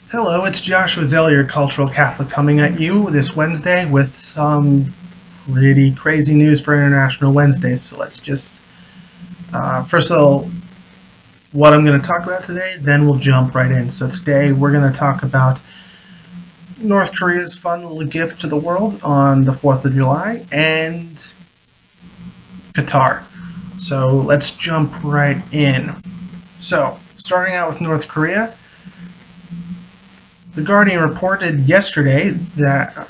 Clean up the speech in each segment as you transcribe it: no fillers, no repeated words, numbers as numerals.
Hello, it's Joshua Zeller, your cultural Catholic, coming at you this Wednesday with some pretty crazy news for International Wednesday. So let's just, first of all, what I'm going to talk about today, then we'll jump right in. So today we're going to talk about North Korea's fun little gift to the world on the 4th of July and Qatar. So let's jump right in. So, starting out with North Korea, The Guardian reported yesterday that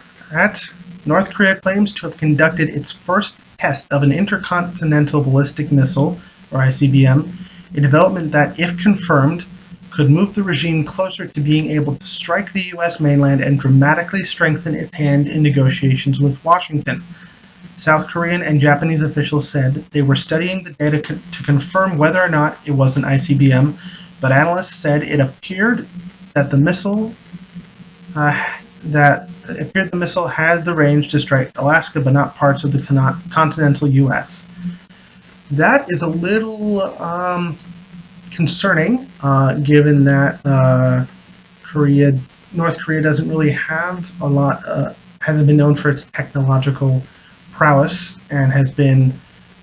North Korea claims to have conducted its first test of an intercontinental ballistic missile, or ICBM, a development that, if confirmed, could move the regime closer to being able to strike the U.S. mainland and dramatically strengthen its hand in negotiations with Washington. South Korean and Japanese officials said they were studying the data to confirm whether or not it was an ICBM, but analysts said it appeared that the missile had the range to strike Alaska, but not parts of the continental U.S. That is a little concerning, given that North Korea doesn't really have a lot, hasn't been known for its technological prowess, and has been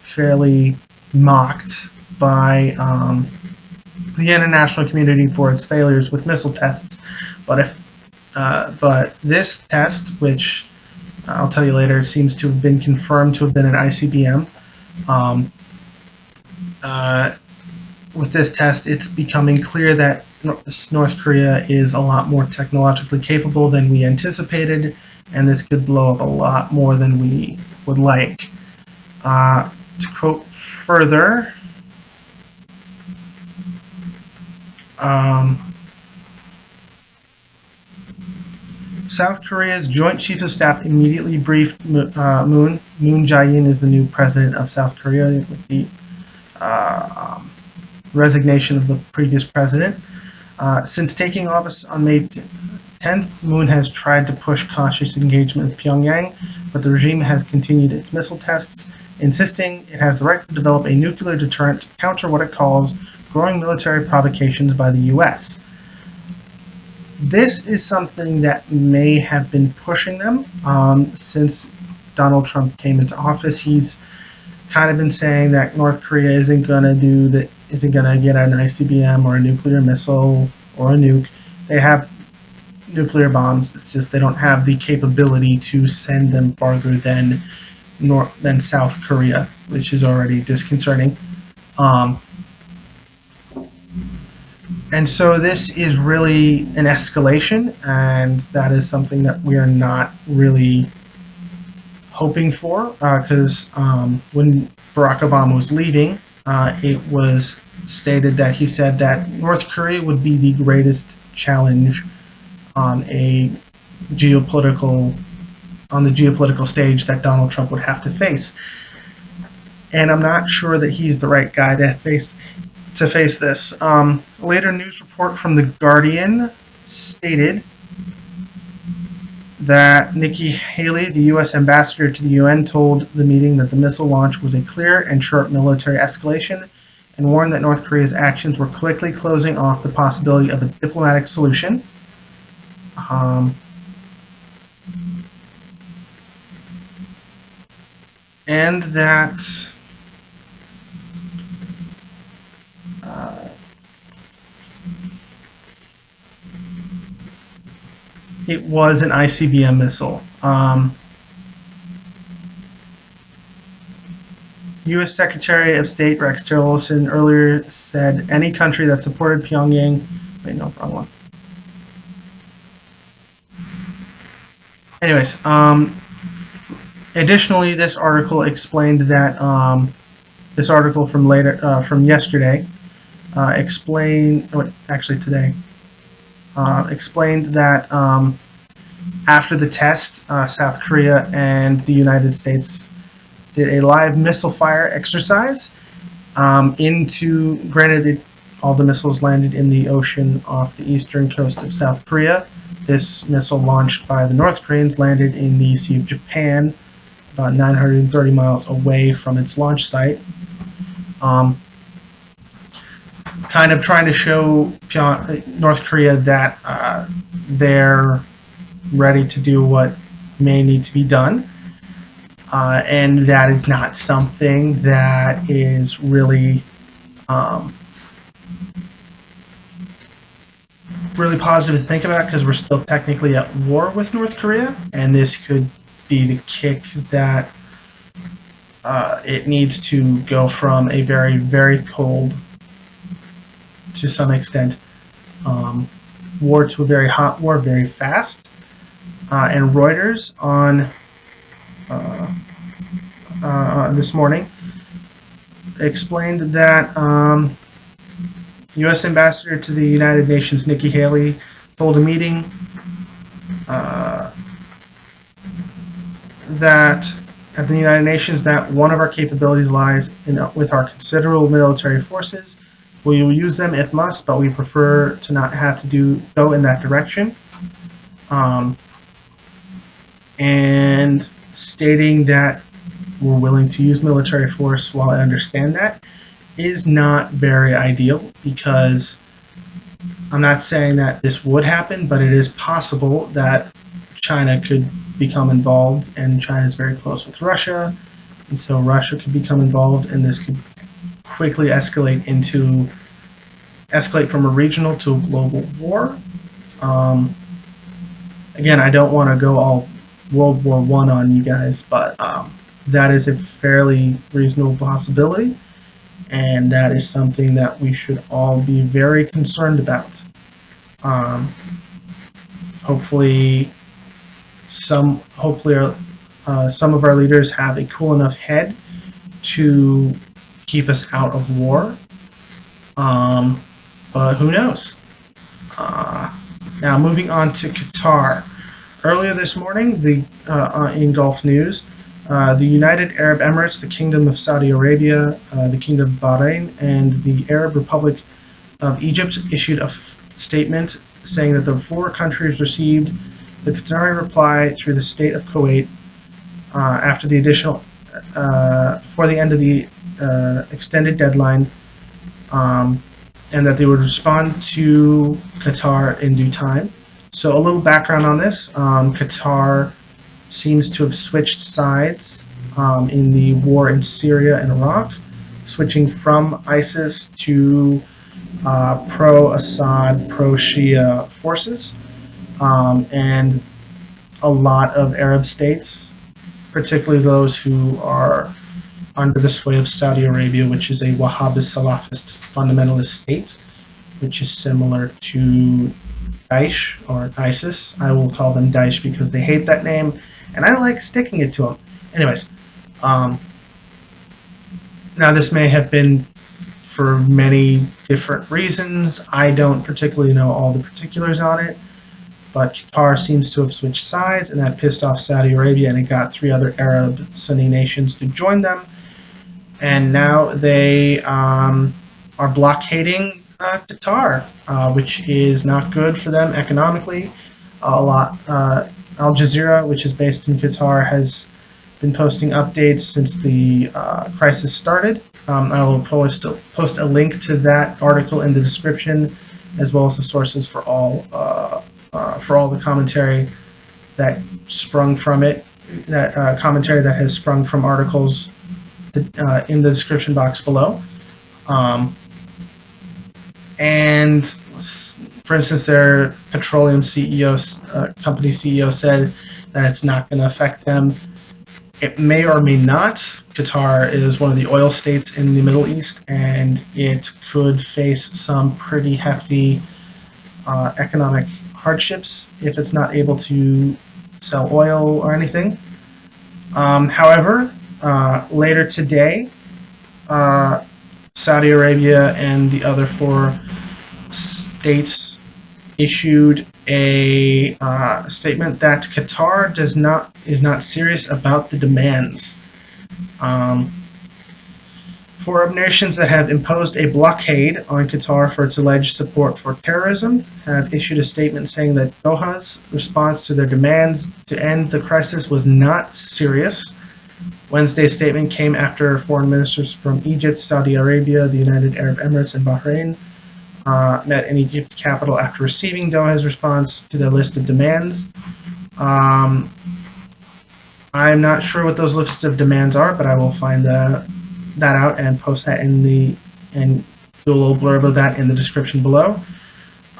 fairly mocked by the international community for its failures with missile tests. But this test, which I'll tell you later, seems to have been confirmed to have been an ICBM. Um, uh, with this test, it's becoming clear that North Korea is a lot more technologically capable than we anticipated, and this could blow up a lot more than we would like. To quote further, um, South Korea's Joint Chiefs of Staff immediately briefed Moon. Moon Jae-in is the new president of South Korea with the uh, resignation of the previous president. Since taking office on May 10th, Moon has tried to push cautious engagement with Pyongyang, but the regime has continued its missile tests, insisting it has the right to develop a nuclear deterrent to counter what it calls growing military provocations by the U.S. This is something that may have been pushing them since Donald Trump came into office. He's kind of been saying that North Korea isn't gonna get an ICBM or a nuclear missile or a nuke. They have nuclear bombs. It's just they don't have the capability to send them farther than South Korea, which is already disconcerting. Um, and so this is really an escalation, and that is something that we are not really hoping for, because when Barack Obama was leaving, it was stated that he said that North Korea would be the greatest challenge on a geopolitical on the geopolitical stage that Donald Trump would have to face. And I'm not sure that he's the right guy to face this. A later news report from The Guardian stated that Nikki Haley, the U.S. ambassador to the UN, told the meeting that the missile launch was a clear and sharp military escalation, and warned that North Korea's actions were quickly closing off the possibility of a diplomatic solution. Um, and that uh, it was an ICBM missile. U.S. Secretary of State Rex Tillerson earlier said any country that supported Pyongyang. Wait, no, wrong one. Anyways, additionally, this article from yesterday, actually today, explained that after the test, South Korea and the United States did a live missile fire exercise granted, all the missiles landed in the ocean off the eastern coast of South Korea. This missile launched by the North Koreans landed in the Sea of Japan, about 930 miles away from its launch site. Um, kind of trying to show North Korea that they're ready to do what may need to be done. And that is not something that is really really positive to think about, because we're still technically at war with North Korea, and this could be the kick that it needs to go from a very, very cold, to some extent, war to a very hot war very fast. And Reuters on this morning explained that U.S. Ambassador to the United Nations Nikki Haley told a meeting that at the United Nations that one of our capabilities lies with our considerable military forces. We will use them if must, but we prefer to not have to go in that direction. And stating that we're willing to use military force, while I understand that, is not very ideal, because I'm not saying that this would happen, but it is possible that China could become involved, and China is very close with Russia, and so Russia could become involved, and this could quickly escalate from a regional to a global war. Again, I don't want to go all World War I on you guys, but that is a fairly reasonable possibility, and that is something that we should all be very concerned about. Hopefully some of our leaders have a cool enough head to keep us out of war, but who knows? Now, moving on to Qatar. Earlier this morning, in Gulf News, the United Arab Emirates, the Kingdom of Saudi Arabia, the Kingdom of Bahrain, and the Arab Republic of Egypt issued a statement saying that the four countries received the Qatari reply through the state of Kuwait after the before the end of the extended deadline, and that they would respond to Qatar in due time. So a little background on this. Qatar seems to have switched sides in the war in Syria and Iraq, switching from ISIS to pro-Assad, pro-Shia forces. And a lot of Arab states, particularly those who are under the sway of Saudi Arabia, which is a Wahhabist Salafist fundamentalist state, which is similar to Daesh or ISIS. I will call them Daesh because they hate that name, and I like sticking it to them. Anyways, now this may have been for many different reasons. I don't particularly know all the particulars on it, but Qatar seems to have switched sides, and that pissed off Saudi Arabia, and it got 3 other Arab Sunni nations to join them. And now they are blockading Qatar, which is not good for them economically. Al Jazeera, which is based in Qatar, has been posting updates since the crisis started. I will post a link to that article in the description, as well as the sources for all the commentary that sprung from it. That commentary that has sprung from articles in the description box below. And for instance, their petroleum company CEO said that it's not going to affect them. It may or may not. Qatar is one of the oil states in the Middle East, and it could face some pretty hefty economic hardships if it's not able to sell oil or anything. However, later today, Saudi Arabia and the other 4 states issued a statement that Qatar is not serious about the demands. 4 Arab nations that have imposed a blockade on Qatar for its alleged support for terrorism have issued a statement saying that Doha's response to their demands to end the crisis was not serious. Wednesday's statement came after foreign ministers from Egypt, Saudi Arabia, the United Arab Emirates, and Bahrain met in Egypt's capital after receiving Doha's response to their list of demands. I'm not sure what those lists of demands are, but I will find that out and post that and do a little blurb of that in the description below.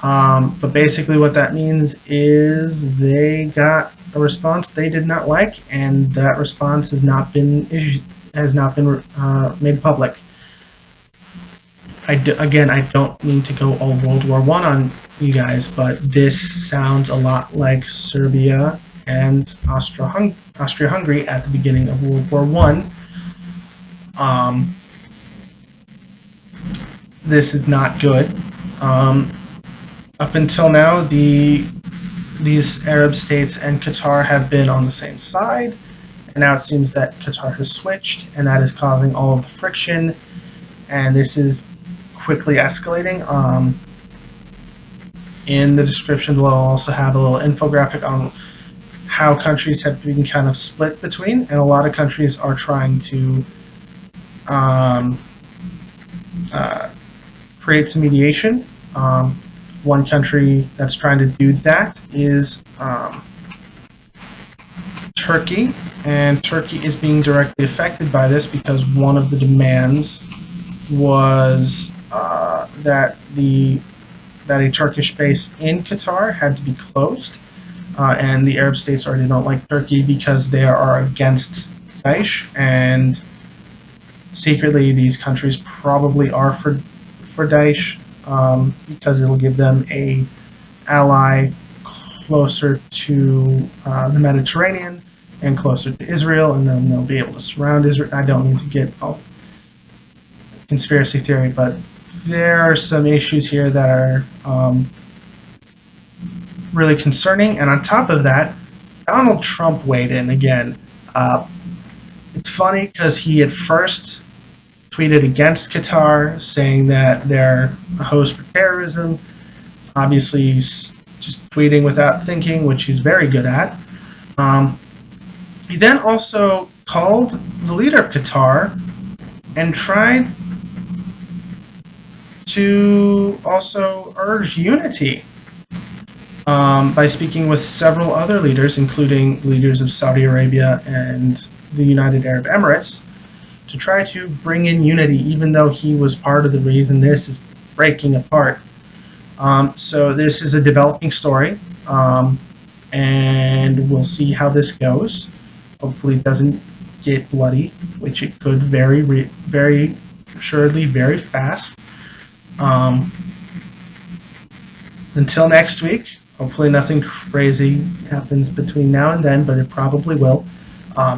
But basically what that means is they got a response they did not like, and that response has not been made public. Again, I don't mean to go all World War I on you guys, but this sounds a lot like Serbia and Austria-Hungary at the beginning of World War I. This is not good. Up until now, these Arab states and Qatar have been on the same side, and now it seems that Qatar has switched, and that is causing all of the friction, and this is quickly escalating. In the description below, I'll also have a little infographic on how countries have been kind of split between, and a lot of countries are trying to create some mediation. One country that's trying to do that is Turkey, and Turkey is being directly affected by this because one of the demands was that a Turkish base in Qatar had to be closed, and the Arab states already don't like Turkey because they are against Daesh, and secretly these countries probably are for Daesh, because it'll give them a ally closer to the Mediterranean and closer to Israel, and then they'll be able to surround Israel. I don't mean to get all conspiracy theory, but there are some issues here that are really concerning. And on top of that, Donald Trump weighed in again. It's funny because he at first tweeted against Qatar, saying that they're a host for terrorism. Obviously, he's just tweeting without thinking, which he's very good at. He then also called the leader of Qatar and tried to also urge unity by speaking with several other leaders, including leaders of Saudi Arabia and the United Arab Emirates, to try to bring in unity, even though he was part of the reason this is breaking apart. So this is a developing story, and we'll see how this goes. Hopefully it doesn't get bloody, which it could very assuredly very fast. Until next week, hopefully nothing crazy happens between now and then, but it probably will.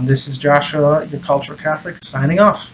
This is Joshua, your cultural Catholic, signing off.